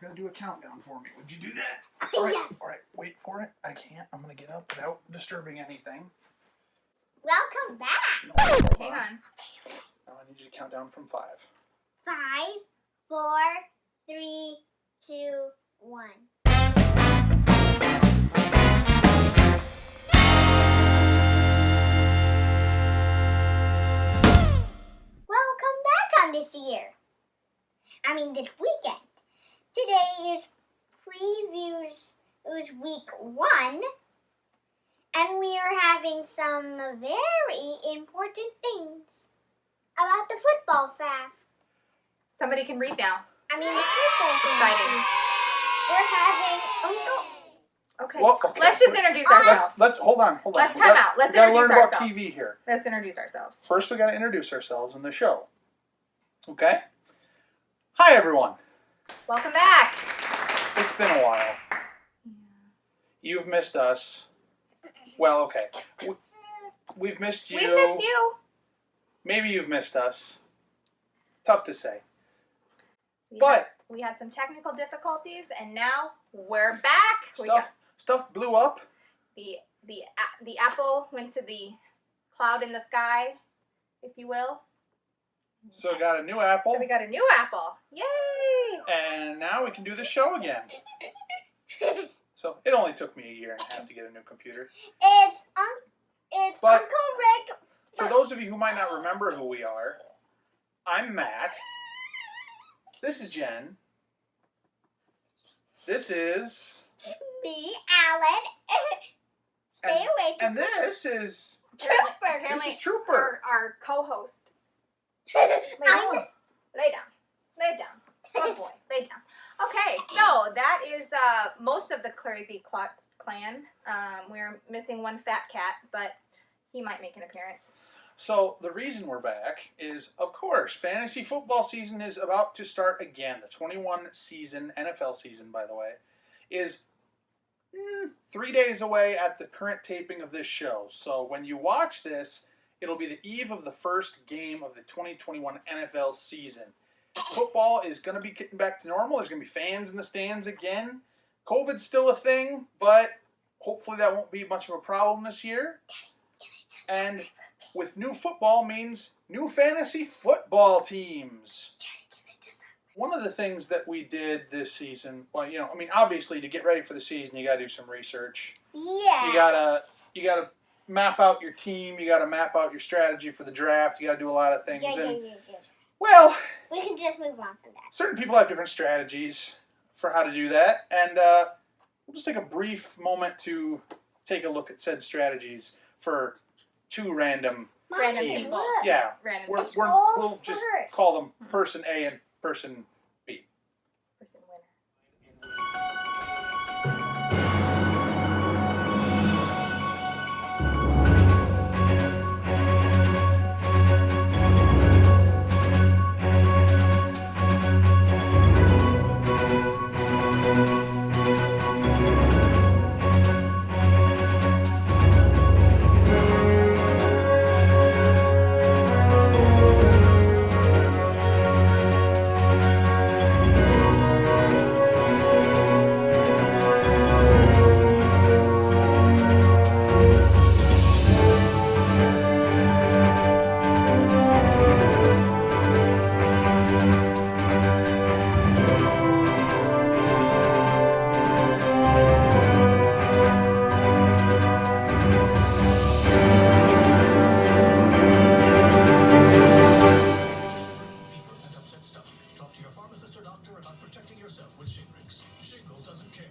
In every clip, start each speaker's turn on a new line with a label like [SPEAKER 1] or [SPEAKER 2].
[SPEAKER 1] going to do a countdown for me. Would you do that? All right,
[SPEAKER 2] Yes.
[SPEAKER 1] All right, wait for it. I can't. I'm going to get up without disturbing anything.
[SPEAKER 2] Welcome back.
[SPEAKER 1] No, hold
[SPEAKER 3] Hang on.
[SPEAKER 1] Now I need you to count down from 5.
[SPEAKER 2] 5, 4, 3, 2, 1. Welcome back on this year. This weekend. Today is previews. It was week 1. And we are having some very important things about the football draft.
[SPEAKER 3] Somebody can read now.
[SPEAKER 2] The football
[SPEAKER 3] Exciting.
[SPEAKER 2] We're having.
[SPEAKER 3] Okay.
[SPEAKER 1] Well, okay.
[SPEAKER 3] Let's just introduce ourselves.
[SPEAKER 1] Let's hold on.
[SPEAKER 3] Let's time out. Let's
[SPEAKER 1] we gotta
[SPEAKER 3] introduce
[SPEAKER 1] learn about
[SPEAKER 3] ourselves.
[SPEAKER 1] TV here.
[SPEAKER 3] Let's introduce ourselves.
[SPEAKER 1] First, we got to introduce ourselves in the show. Okay? Hi, everyone.
[SPEAKER 3] Welcome back.
[SPEAKER 1] It's been a while. You've missed us. Well, okay. We've missed you.
[SPEAKER 3] We've missed you.
[SPEAKER 1] Maybe you've missed us. Tough to say.
[SPEAKER 3] We had some technical difficulties, and now we're back.
[SPEAKER 1] Stuff blew up.
[SPEAKER 3] The apple went to the cloud in the sky, if you will.
[SPEAKER 1] So we got a new apple.
[SPEAKER 3] So we got a new apple. Yay!
[SPEAKER 1] And now we can do the show again. So it only took me a year and a half to get a new computer.
[SPEAKER 2] It's
[SPEAKER 1] But-
[SPEAKER 2] Uncle Rick.
[SPEAKER 1] For those of you who might not remember who we are, I'm Matt. This is Jen. This is...
[SPEAKER 2] Me, Alan. Stay away from
[SPEAKER 1] And this is...
[SPEAKER 2] Trooper.
[SPEAKER 1] This is Trooper.
[SPEAKER 3] Our co-host.
[SPEAKER 2] I'm-
[SPEAKER 3] Lay down. Good boy. Lay down. Okay, so that is most of the Crazy Klotz clan. We're missing one fat cat, but he might make an appearance.
[SPEAKER 1] So the reason we're back is, of course, fantasy football season is about to start again. The 21 season, NFL season, by the way, is 3 days away at the current taping of this show. So when you watch this, it'll be the eve of the first game of the 2021 NFL season. Football is going to be getting back to normal. There's going to be fans in the stands again. COVID's still a thing, but hopefully that won't be much of a problem this year. And with new football means new fantasy football teams. One of the things that we did this season, obviously to get ready for the season, you got to do some research.
[SPEAKER 2] Yeah.
[SPEAKER 1] You gotta map out your team. You got to map out your strategy for the draft. You got to do a lot of things.
[SPEAKER 2] Yeah.
[SPEAKER 1] Well,
[SPEAKER 2] We can just move on from that.
[SPEAKER 1] certain people have different strategies for how to do that, and we'll just take a brief moment to take a look at said strategies for 2 random
[SPEAKER 3] Random
[SPEAKER 1] teams.
[SPEAKER 3] people.
[SPEAKER 1] Yeah,
[SPEAKER 3] Random.
[SPEAKER 2] It's all
[SPEAKER 1] we'll just
[SPEAKER 2] first.
[SPEAKER 1] call them person A and person B.
[SPEAKER 3] Person winner.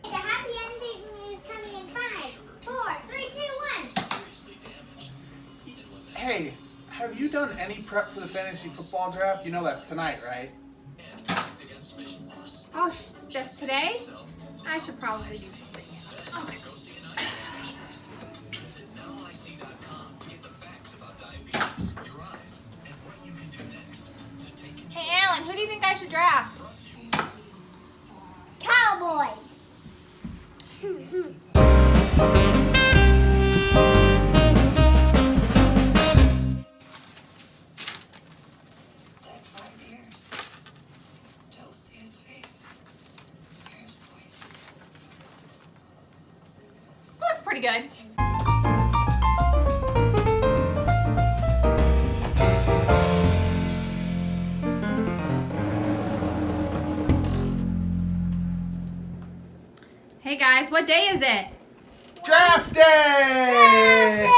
[SPEAKER 2] The happy ending is coming in 5, 4, 3, 2, 1.
[SPEAKER 1] Hey, have you done any prep for the fantasy football draft? You know that's tonight, right?
[SPEAKER 3] Oh, just today? I should probably do something. Okay. Hey, Alan, who do you think I should draft?
[SPEAKER 2] Cowboys.
[SPEAKER 3] good. Hey guys, what day is it?
[SPEAKER 1] Draft day!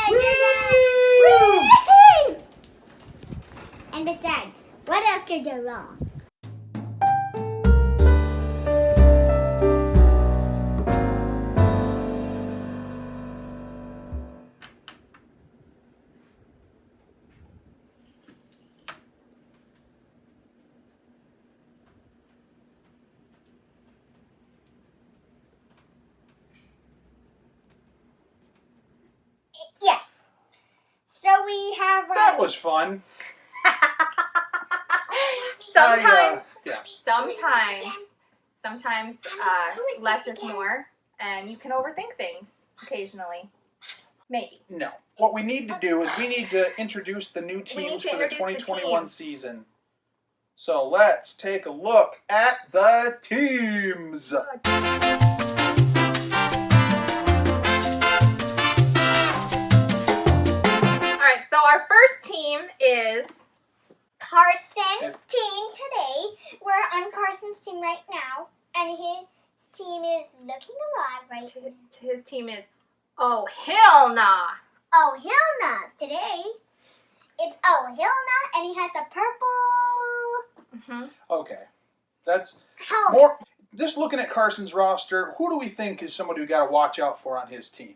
[SPEAKER 2] Woo! And besides, what else could go wrong? Yes. So we have.
[SPEAKER 1] That was fun.
[SPEAKER 3] Sometimes,
[SPEAKER 1] Yeah.
[SPEAKER 3] sometimes less is more, and you can overthink things occasionally. Maybe.
[SPEAKER 1] No. What we need to do is we need to introduce the new teams for the
[SPEAKER 3] introduce the
[SPEAKER 1] 2021
[SPEAKER 3] teams.
[SPEAKER 1] season. So let's take a look at the teams.
[SPEAKER 3] Alright, so our first team is
[SPEAKER 2] Carson's team today. We're on Carson's team right now, and his team is looking alive right now.
[SPEAKER 3] his team is Oh Hell Nah.
[SPEAKER 2] Oh, Hilna today. It's Oh Hilna, and he has the purple
[SPEAKER 1] Okay. That's
[SPEAKER 2] helmet.
[SPEAKER 1] more. Just looking at Carson's roster, who do we think is somebody we got to watch out for on his team?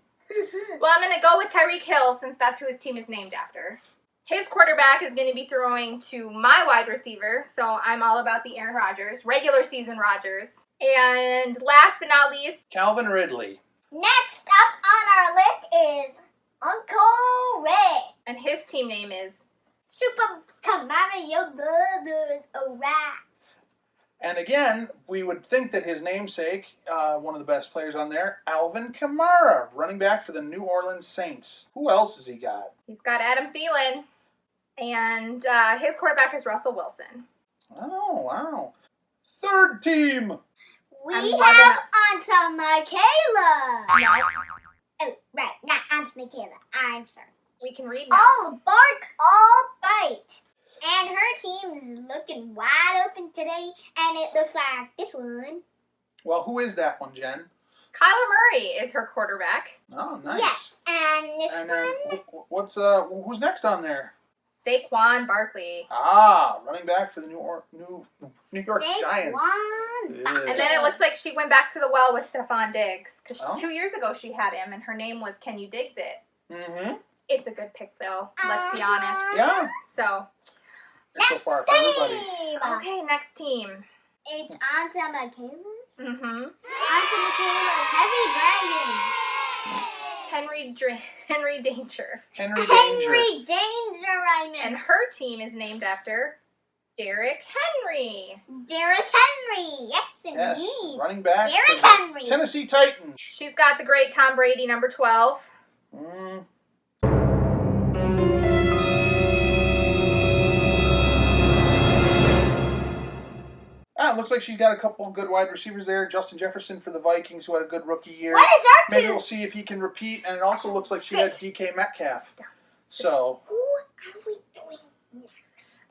[SPEAKER 3] Well, I'm going to go with Tyreek Hill since that's who his team is named after. His quarterback is going to be throwing to my wide receiver, so I'm all about the Aaron Rodgers, regular season Rodgers. And last but not least,
[SPEAKER 1] Calvin Ridley.
[SPEAKER 2] Next up on our list is Uncle Ray.
[SPEAKER 3] and his team name is
[SPEAKER 2] Super Mario Brothers. Alright.
[SPEAKER 1] And again, we would think that his namesake, one of the best players on there, Alvin Kamara, running back for the New Orleans Saints. Who else has he got?
[SPEAKER 3] he's got Adam Thielen, and his quarterback is Russell Wilson.
[SPEAKER 1] Oh, wow. Third team.
[SPEAKER 2] We
[SPEAKER 3] I'm loving
[SPEAKER 2] have
[SPEAKER 3] it.
[SPEAKER 2] Aunt Michaela.
[SPEAKER 3] No,
[SPEAKER 2] Oh, right, not Aunt Michaela. I'm sorry.
[SPEAKER 3] we can read now.
[SPEAKER 2] All bark, all bite. And her team's looking wide open today, and it looks like this one.
[SPEAKER 1] Well, who is that one, Jen?
[SPEAKER 3] Kyler Murray is her quarterback.
[SPEAKER 1] Oh, nice.
[SPEAKER 2] Yes, and this
[SPEAKER 1] And
[SPEAKER 2] one.
[SPEAKER 1] who's next on there?
[SPEAKER 3] Saquon Barkley.
[SPEAKER 1] Ah, running back for the New York Giants.
[SPEAKER 2] Saquon.
[SPEAKER 1] Yeah.
[SPEAKER 3] And then it looks like she went back to the well with Stephon Diggs. Because
[SPEAKER 1] Oh.
[SPEAKER 3] 2 years ago she had him, and her name was Can You Diggs It?
[SPEAKER 1] Mm-hmm.
[SPEAKER 3] It's a good pick, though. Let's be honest.
[SPEAKER 1] Yeah.
[SPEAKER 3] So,
[SPEAKER 1] So far for everybody.
[SPEAKER 2] Team.
[SPEAKER 3] okay, next team.
[SPEAKER 2] It's Aunt Michaela's.
[SPEAKER 3] Mm-hmm.
[SPEAKER 2] Aunt Michaela's Heavy Dragon.
[SPEAKER 3] Henry Danger.
[SPEAKER 1] Henry Danger.
[SPEAKER 2] Henry Danger, I
[SPEAKER 3] And
[SPEAKER 2] meant.
[SPEAKER 3] her team is named after Derrick Henry.
[SPEAKER 2] Derrick Henry. Yes,
[SPEAKER 1] Yes,
[SPEAKER 2] indeed.
[SPEAKER 1] running back
[SPEAKER 2] Derrick
[SPEAKER 1] for the
[SPEAKER 2] Henry.
[SPEAKER 1] Tennessee Titans.
[SPEAKER 3] She's got the great Tom Brady, number 12.
[SPEAKER 1] Mm. It looks like she's got a couple of good wide receivers there. Justin Jefferson for the Vikings, who had a good rookie year.
[SPEAKER 2] What is our
[SPEAKER 1] Maybe
[SPEAKER 2] team?
[SPEAKER 1] we'll see if he can repeat. And it also looks like she had DK Metcalf. So,
[SPEAKER 2] Who are we doing next?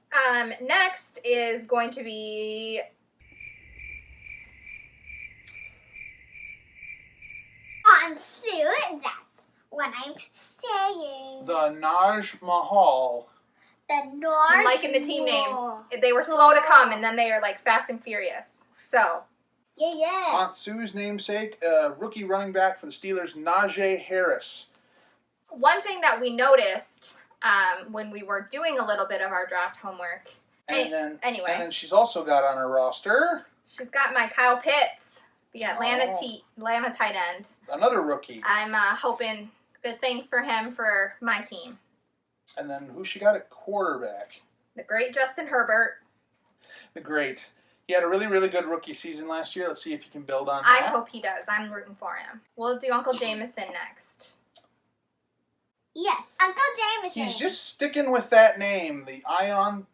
[SPEAKER 3] Next is going to be
[SPEAKER 2] On Sue, that's what I'm saying.
[SPEAKER 1] the Naj Mahal.
[SPEAKER 2] The North.
[SPEAKER 3] I'm liking the team names. They were slow to come, and then they are like fast and furious. So,
[SPEAKER 2] Yeah.
[SPEAKER 1] Aunt Sue's namesake, rookie running back for the Steelers, Najee Harris.
[SPEAKER 3] one thing that we noticed when we were doing a little bit of our draft homework.
[SPEAKER 1] And then,
[SPEAKER 3] Anyway.
[SPEAKER 1] and then she's also got on her roster
[SPEAKER 3] She's got my Kyle Pitts, the Atlanta
[SPEAKER 1] Oh.
[SPEAKER 3] tight end.
[SPEAKER 1] another rookie.
[SPEAKER 3] I'm hoping good things for him for my team.
[SPEAKER 1] And then who she got at quarterback?
[SPEAKER 3] The great Justin Herbert.
[SPEAKER 1] The great. He had a really, really good rookie season last year. Let's see if he can build on
[SPEAKER 3] I
[SPEAKER 1] that.
[SPEAKER 3] hope he does. I'm rooting for him. We'll do Uncle Jameson next.
[SPEAKER 2] Yes, Uncle Jameson.
[SPEAKER 1] He's just sticking with that name, the Ionith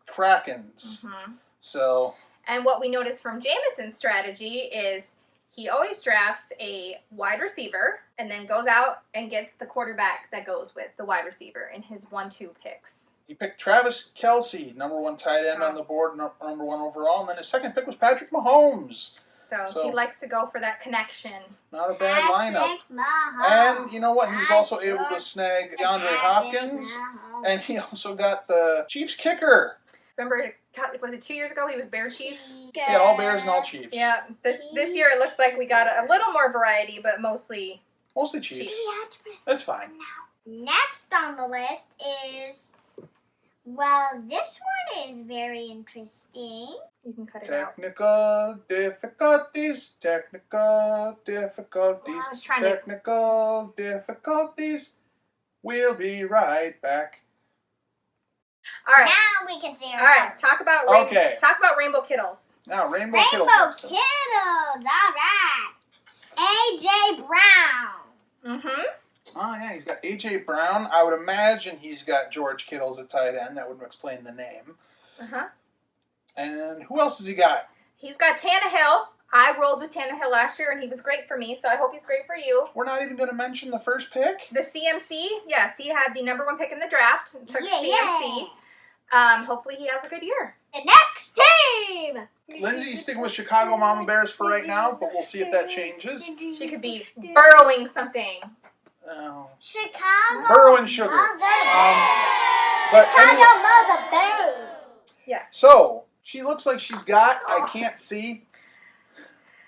[SPEAKER 1] Krakens.
[SPEAKER 3] Mm-hmm.
[SPEAKER 1] So,
[SPEAKER 3] And what we noticed from Jameson's strategy is he always drafts a wide receiver and then goes out and gets the quarterback that goes with the wide receiver in his 1-2 picks.
[SPEAKER 1] He picked Travis Kelce, number 1 tight end on the board, number 1 overall, and then his second pick was Patrick Mahomes.
[SPEAKER 3] So he likes to go for that connection.
[SPEAKER 1] Not a bad lineup. And you know what? He was also able to snag DeAndre Hopkins, and he also got the Chiefs kicker.
[SPEAKER 3] Remember, was it 2 years ago he was Bear Chief?
[SPEAKER 1] Yeah, all Bears and all Chiefs.
[SPEAKER 3] Yeah, this year it looks like we got a little more variety, but mostly
[SPEAKER 1] Chiefs. That's fine.
[SPEAKER 2] Next on the list is, well, this one is very interesting.
[SPEAKER 3] You can cut it out.
[SPEAKER 1] Technical difficulties.
[SPEAKER 3] Well, I was trying
[SPEAKER 1] Technical difficulties. We'll be right back.
[SPEAKER 3] All right.
[SPEAKER 2] Now we can see our
[SPEAKER 3] All right. Talk about Rainbow Kittles.
[SPEAKER 1] Now Rainbow
[SPEAKER 2] Rainbow
[SPEAKER 1] Kittles.
[SPEAKER 2] Kittles. All right. AJ Brown.
[SPEAKER 3] Mm-hmm.
[SPEAKER 1] Oh yeah, he's got AJ Brown. I would imagine he's got George Kittle's at tight end. That would explain the name.
[SPEAKER 3] Uh-huh.
[SPEAKER 1] And who else has he got?
[SPEAKER 3] He's got Tannehill. I rolled with Tannehill last year, and he was great for me, so I hope he's great for you.
[SPEAKER 1] We're not even going to mention the first pick?
[SPEAKER 3] The CMC, yes, he had the number 1 pick in the draft. Took CMC. Hopefully he has a good year.
[SPEAKER 2] The next team.
[SPEAKER 1] Lindsay's sticking with Chicago Mama Bears for right now, but we'll see if that changes.
[SPEAKER 3] She could be burrowing something.
[SPEAKER 1] Oh.
[SPEAKER 2] Chicago.
[SPEAKER 1] Burrowing sugar. But anyway,
[SPEAKER 2] Chicago Mother Bears.
[SPEAKER 3] Yes.
[SPEAKER 1] so she looks like she's got, I can't see.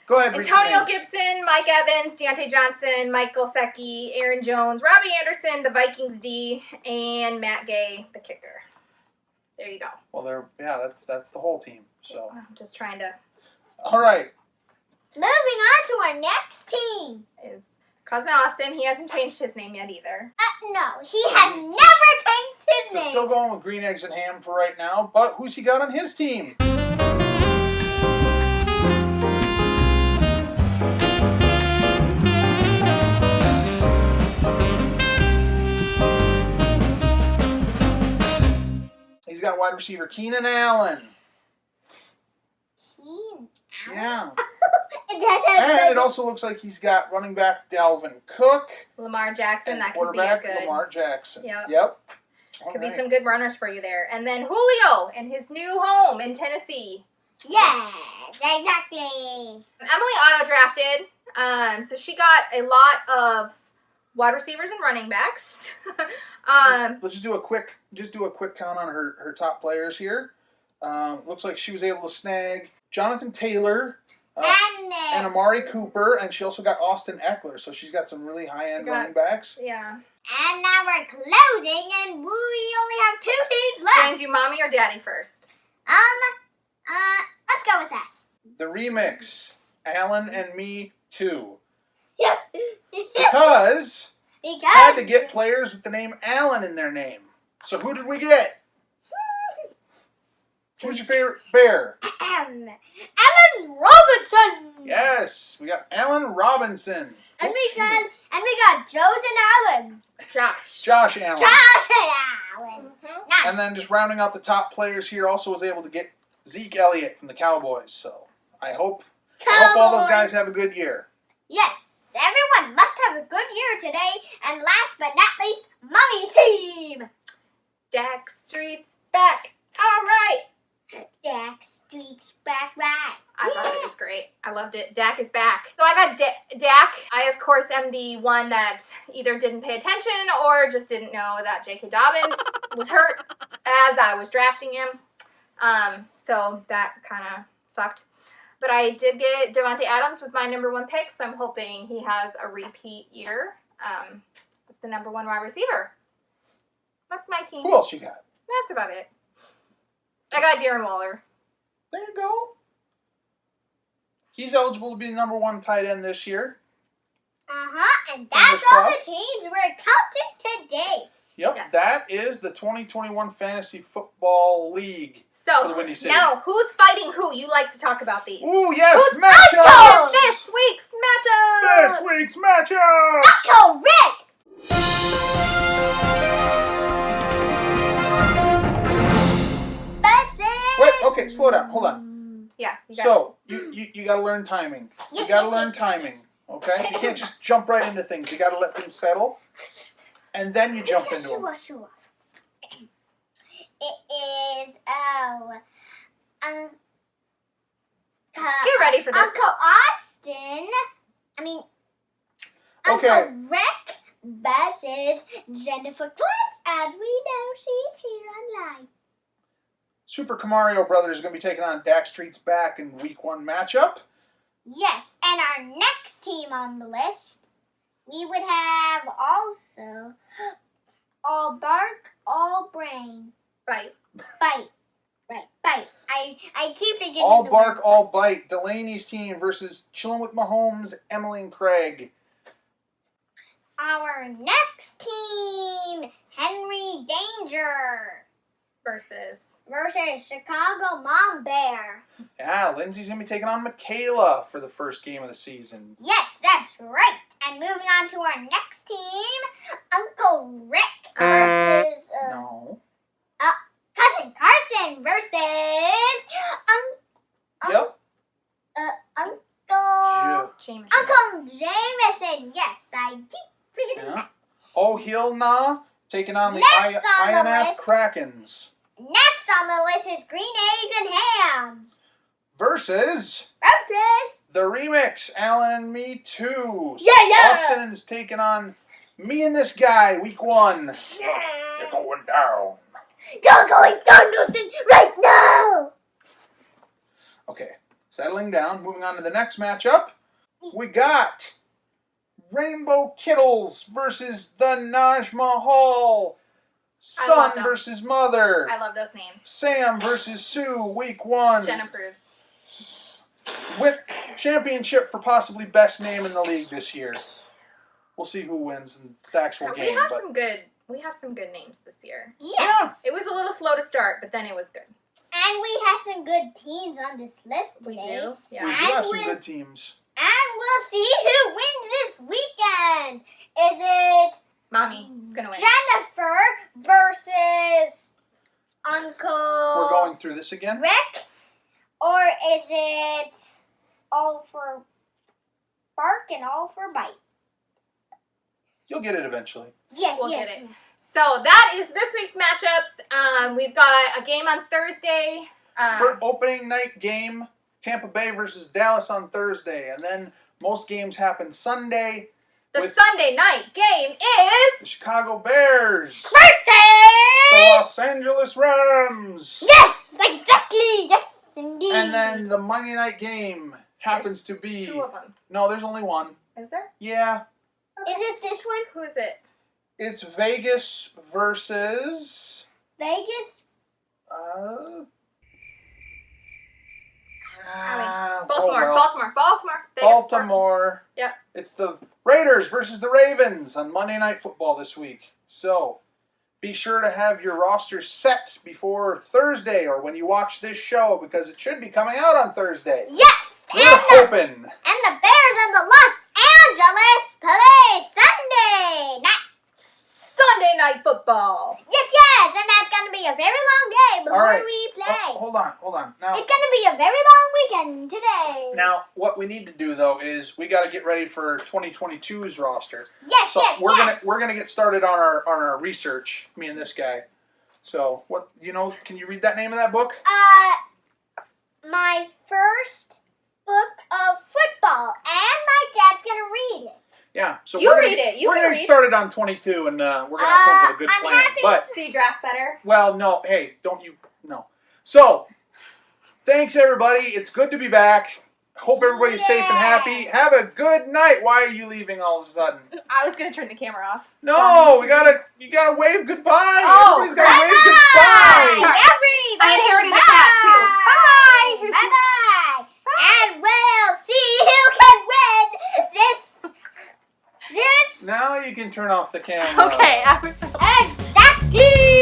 [SPEAKER 1] Go ahead, read some
[SPEAKER 3] Antonio
[SPEAKER 1] names.
[SPEAKER 3] Gibson, Mike Evans, Deontay Johnson, Michael Gesicki, Aaron Jones, Robbie Anderson, the Vikings D, and Matt Gay, the kicker. There you go.
[SPEAKER 1] Well, that's the whole team. So,
[SPEAKER 3] I'm just trying to.
[SPEAKER 1] all right.
[SPEAKER 2] Moving on to our next team.
[SPEAKER 3] Is Cousin Austin. He hasn't changed his name yet either.
[SPEAKER 2] No, he has never changed his
[SPEAKER 1] So
[SPEAKER 2] name.
[SPEAKER 1] still going with green eggs and ham for right now. But who's he got on his team? He's got wide receiver Keenan Allen.
[SPEAKER 2] Keenan
[SPEAKER 1] Yeah.
[SPEAKER 2] Allen.
[SPEAKER 1] And it also looks like he's got running back Dalvin Cook.
[SPEAKER 3] Lamar Jackson.
[SPEAKER 1] And
[SPEAKER 3] That could be a
[SPEAKER 1] quarterback
[SPEAKER 3] good.
[SPEAKER 1] Lamar Jackson.
[SPEAKER 3] Yep.
[SPEAKER 1] All
[SPEAKER 3] Could
[SPEAKER 1] right.
[SPEAKER 3] be some good runners for you there. And then Julio in his new home in Tennessee.
[SPEAKER 2] Yes, exactly.
[SPEAKER 3] Emily auto drafted, so she got a lot of wide receivers and running backs.
[SPEAKER 1] Let's just do a quick count on her top players here. Looks like she was able to snag Jonathan Taylor and Amari Cooper, and she also got Austin Eckler. So she's got some really high-end running backs.
[SPEAKER 3] Yeah.
[SPEAKER 2] And now we're closing, and we only have 2 teams left.
[SPEAKER 3] And do mommy or daddy first?
[SPEAKER 2] Let's go with us.
[SPEAKER 1] The remix, Alan and Me Too,
[SPEAKER 2] Yep.
[SPEAKER 1] because had to get players with the name Allen in their name. So who did we get? Who's your favorite bear?
[SPEAKER 2] Allen Robinson.
[SPEAKER 1] Yes, we got Allen Robinson.
[SPEAKER 2] And we got Joseph Allen.
[SPEAKER 3] Josh
[SPEAKER 1] Allen.
[SPEAKER 2] Josh Allen. Nice.
[SPEAKER 1] And then just rounding out the top players here, also was able to get Zeke Elliott from the Cowboys. So I hope all those guys have a good year.
[SPEAKER 2] Yes, everyone must have a good year today. And last but not least, Mommy's team.
[SPEAKER 3] Dak Street's back. All right.
[SPEAKER 2] Dak Street's back right.
[SPEAKER 3] I thought it was great. I loved it. Dak is back. So I got Dak. I, of course, am the one that either didn't pay attention or just didn't know that J.K. Dobbins was hurt as I was drafting him. So that kind of sucked. But I did get Devontae Adams with my number 1 pick, so I'm hoping he has a repeat year. As the number 1 wide receiver. That's my team.
[SPEAKER 1] Who else you got?
[SPEAKER 3] That's about it. I got Darren Waller.
[SPEAKER 1] There you go. He's eligible to be the number 1 tight end this year.
[SPEAKER 2] And that's all the teams we're counting today.
[SPEAKER 1] Yep,
[SPEAKER 3] Yes.
[SPEAKER 1] That is the 2021 Fantasy Football League for the
[SPEAKER 3] So,
[SPEAKER 1] Windy City.
[SPEAKER 3] now, who's fighting who? You like to talk about these.
[SPEAKER 1] Ooh, yes,
[SPEAKER 3] Who's
[SPEAKER 1] matchups!
[SPEAKER 3] This week's matchup!
[SPEAKER 1] This week's matchup!
[SPEAKER 2] Let's go, Rick!
[SPEAKER 1] Wait, okay, slow down. Hold on.
[SPEAKER 3] Yeah.
[SPEAKER 1] So you got to learn timing.
[SPEAKER 2] Yes,
[SPEAKER 1] You got to
[SPEAKER 2] yes,
[SPEAKER 1] learn
[SPEAKER 2] yes,
[SPEAKER 1] timing. Okay. You can't just jump right into things. You got to let things settle, and then you jump into them.
[SPEAKER 2] It is
[SPEAKER 3] Get ready for this.
[SPEAKER 2] Uncle Austin.
[SPEAKER 1] Okay.
[SPEAKER 2] Uncle Rick versus Jennifer Klutz, as we know she's here online.
[SPEAKER 1] Super Mario Brothers is going to be taking on Dak Street's Back in Week 1 matchup.
[SPEAKER 2] Yes, and our next team on the list, we would have also All Bark, All Brain.
[SPEAKER 3] Bite.
[SPEAKER 2] Bite. Right, bite. I keep forgetting
[SPEAKER 1] All
[SPEAKER 2] the
[SPEAKER 1] Bark,
[SPEAKER 2] word.
[SPEAKER 1] All Bite. Delaney's team versus Chillin' with Mahomes, Emily and Craig.
[SPEAKER 2] Our next team, Henry Danger
[SPEAKER 3] Versus
[SPEAKER 2] Chicago Mom Bear.
[SPEAKER 1] Yeah, Lindsay's going to be taking on Michaela for the first game of the season.
[SPEAKER 2] Yes, that's right. And moving on to our next team, Uncle Rick versus
[SPEAKER 1] No.
[SPEAKER 2] Cousin Carson versus
[SPEAKER 1] Yep.
[SPEAKER 2] Uncle
[SPEAKER 3] Jameson.
[SPEAKER 2] Uncle Jameson. Yes, I keep forgetting
[SPEAKER 1] Yeah.
[SPEAKER 2] that.
[SPEAKER 1] Oh, Hill Na taking on the
[SPEAKER 2] Next on the
[SPEAKER 1] INF
[SPEAKER 2] list.
[SPEAKER 1] Krakens
[SPEAKER 2] Next on the list is Green Eggs and Ham
[SPEAKER 1] versus
[SPEAKER 2] versus
[SPEAKER 1] the remix, Alan and Me Too. So
[SPEAKER 2] Yeah.
[SPEAKER 1] Austin is taking on me and this guy, Week 1. You're going down.
[SPEAKER 2] You're going down, Dustin, right now.
[SPEAKER 1] Okay, settling down. Moving on to the next matchup. We got Rainbow Kittles versus the Naj Mahal.
[SPEAKER 3] I love
[SPEAKER 1] Son
[SPEAKER 3] them.
[SPEAKER 1] versus Mother.
[SPEAKER 3] I love those names.
[SPEAKER 1] Sam versus Sue, Week 1.
[SPEAKER 3] Jen approves.
[SPEAKER 1] With championship for possibly best name in the league this year. We'll see who wins in the actual
[SPEAKER 3] We
[SPEAKER 1] game.
[SPEAKER 3] have
[SPEAKER 1] but
[SPEAKER 3] some good names this year.
[SPEAKER 2] Yes.
[SPEAKER 3] It was a little slow to start, but then it was good.
[SPEAKER 2] And we have some good teams on this list today.
[SPEAKER 3] We do.
[SPEAKER 1] we
[SPEAKER 3] Yeah.
[SPEAKER 1] do have some good teams.
[SPEAKER 2] And we'll see who wins this weekend. Is it
[SPEAKER 3] Mommy is gonna win.
[SPEAKER 2] Jennifer versus Uncle
[SPEAKER 1] We're going through this again.
[SPEAKER 2] Rick? Or is it all for bark and all for bite?
[SPEAKER 1] You'll get it eventually.
[SPEAKER 2] Yes,
[SPEAKER 3] We'll
[SPEAKER 2] yes.
[SPEAKER 3] get it.
[SPEAKER 2] yes.
[SPEAKER 3] So that is this week's matchups. We've got a game on Thursday.
[SPEAKER 1] For opening night game, Tampa Bay versus Dallas on Thursday. And then most games happen Sunday.
[SPEAKER 3] The
[SPEAKER 1] with
[SPEAKER 3] Sunday night game
[SPEAKER 1] the
[SPEAKER 3] is
[SPEAKER 1] Chicago Bears. The
[SPEAKER 2] Versus!
[SPEAKER 1] Los Angeles Rams.
[SPEAKER 2] Yes, exactly. Yes, indeed.
[SPEAKER 1] And then the Monday night game happens to be...
[SPEAKER 3] two of them.
[SPEAKER 1] No, there's only one.
[SPEAKER 3] Is there?
[SPEAKER 1] Yeah.
[SPEAKER 2] Is it this one?
[SPEAKER 3] Who is it?
[SPEAKER 1] It's Vegas versus...
[SPEAKER 2] Vegas?
[SPEAKER 3] Baltimore.
[SPEAKER 1] well.
[SPEAKER 3] Baltimore. Vegas,
[SPEAKER 1] Baltimore.
[SPEAKER 3] Yep.
[SPEAKER 1] It's the Raiders versus the Ravens on Monday Night Football this week. So, be sure to have your roster set before Thursday or when you watch this show because it should be coming out on Thursday.
[SPEAKER 2] Yes,
[SPEAKER 1] We're hoping.
[SPEAKER 2] and the Bears and the Los Angeles play Sunday night.
[SPEAKER 3] Sunday night football.
[SPEAKER 2] Yes, and that's going to be a very long day before
[SPEAKER 1] All right.
[SPEAKER 2] we play.
[SPEAKER 1] Hold on. Now,
[SPEAKER 2] It's going to be a very long weekend today.
[SPEAKER 1] Now, what we need to do though is we got to get ready for 2022's roster.
[SPEAKER 2] Yes,
[SPEAKER 1] So
[SPEAKER 2] yes,
[SPEAKER 1] we're
[SPEAKER 2] yes.
[SPEAKER 1] gonna get started on our research. Me and this guy. So what Can you read that name of that book?
[SPEAKER 2] My first book of football, and my dad's going to read it.
[SPEAKER 1] Yeah. So
[SPEAKER 3] You
[SPEAKER 1] we're gonna
[SPEAKER 3] read
[SPEAKER 1] get,
[SPEAKER 3] it. You
[SPEAKER 1] we're
[SPEAKER 3] can
[SPEAKER 1] gonna
[SPEAKER 3] read.
[SPEAKER 1] get started on 22, and we're gonna come up with a good
[SPEAKER 2] I'm
[SPEAKER 1] plan.
[SPEAKER 2] having
[SPEAKER 1] But
[SPEAKER 3] See draft better.
[SPEAKER 1] well, no, hey, don't you no. So thanks everybody. It's good to be back. Hope everybody's safe and happy. Have a good night. Why are you leaving all of a sudden?
[SPEAKER 3] I was gonna turn the camera off.
[SPEAKER 1] No, you gotta wave goodbye.
[SPEAKER 3] Oh,
[SPEAKER 1] Everybody's gotta wave
[SPEAKER 2] Bye-bye,
[SPEAKER 1] goodbye.
[SPEAKER 2] everybody.
[SPEAKER 3] I inherited a cat too. Bye. Here's the-
[SPEAKER 2] Bye-bye. And we'll see who can win this.
[SPEAKER 1] Now you can turn off the camera.
[SPEAKER 3] Okay, I was.
[SPEAKER 2] Exactly.